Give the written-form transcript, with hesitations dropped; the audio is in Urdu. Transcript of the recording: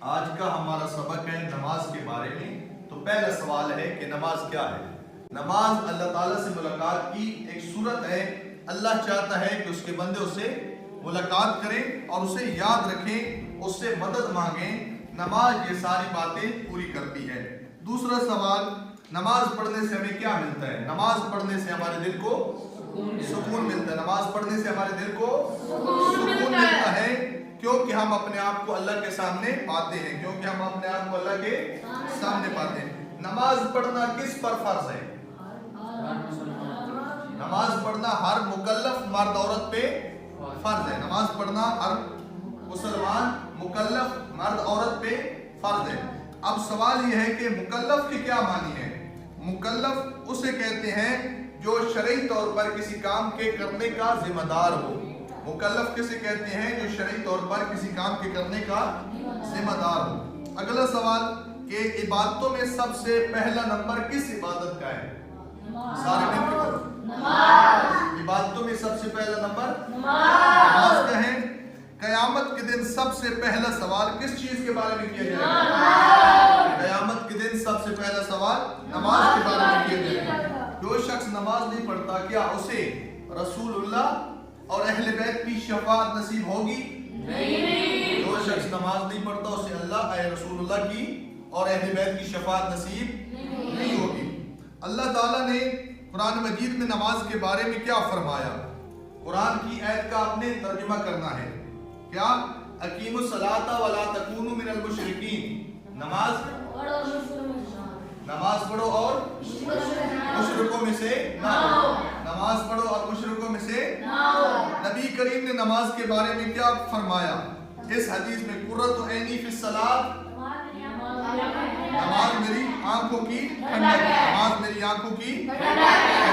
آج کا ہمارا سبق ہے نماز کے بارے میں۔ تو پہلا سوال ہے کہ نماز کیا ہے؟ نماز اللہ تعالیٰ سے ملاقات کی ایک صورت ہے۔ اللہ چاہتا ہے کہ اس کے بندے اسے ملاقات کریں اور اسے یاد رکھیں، اس سے مدد مانگیں۔ نماز یہ ساری باتیں پوری کرتی ہے۔ دوسرا سوال، نماز پڑھنے سے ہمیں کیا ملتا ہے؟ نماز پڑھنے سے ہمارے دل کو سکون ملتا ہے۔ نماز پڑھنے سے ہمارے دل کو سکون ملتا ہے، کیونکہ ہم اپنے آپ کو اللہ کے سامنے پاتے ہیں، کیونکہ ہم اپنے آپ کو اللہ کے سامنے پاتے ہیں۔ نماز پڑھنا کس پر فرض ہے؟ نماز پڑھنا ہر مکلف مرد عورت پہ فرض ہے۔ نماز پڑھنا ہر مسلمان مکلف مرد عورت پہ فرض ہے۔ اب سوال یہ ہے کہ مکلف کے کیا معنی ہے؟ مکلف اسے کہتے ہیں جو شرعی طور پر کسی کام کے کرنے کا ذمہ دار ہو۔ مکلف کسے کہتے ہیں؟ جو شرعی طور پر کسی کام کے کرنے کا ذمہ دار ہو۔ اگلا سوال کہ عبادتوں میں سب سے پہلا نمبر کس عبادت کا ہے؟ سارے مل کے بولو۔ عبادتوں میں سب سے پہلا نمبر نماز کا ہے۔ قیامت کے دن سب سے پہلا سوال کس چیز کے بارے میں کیا جائے گا؟ قیامت کے دن سب سے پہلا سوال نماز کے بارے میں کیا جائے گا۔ جو شخص نماز نہیں پڑھتا کیا اسے رسول اللہ اور اہل بیت کی شفاعت نصیب ہوگی؟ نہیں۔ جو شخص نماز نہیں پڑھتا اسے اللہ اے رسول اللہ کی اور اہل بیت کی شفاعت نصیب نہیں ہوگی۔ اللہ تعالیٰ نے قرآن مجید میں نماز کے بارے میں کیا فرمایا؟ قرآن کی آیت کا آپ نے ترجمہ کرنا ہے۔ کیا؟ اقیموا الصلاۃ ولا تکونوا من المشرکین۔ نماز پڑھو اور مشرکوں میں سے نہ ہو۔ نماز پڑھو اور مشرکوں میں سے نہ ہو۔ نبی کریم نے نماز کے بارے میں کیا فرمایا اس حدیث میں؟ قرۃ عینی فی الصلاۃ، نماز میری آنکھوں کی ٹھنڈک ہے۔ نماز میری آنکھوں کی ٹھنڈک ہے۔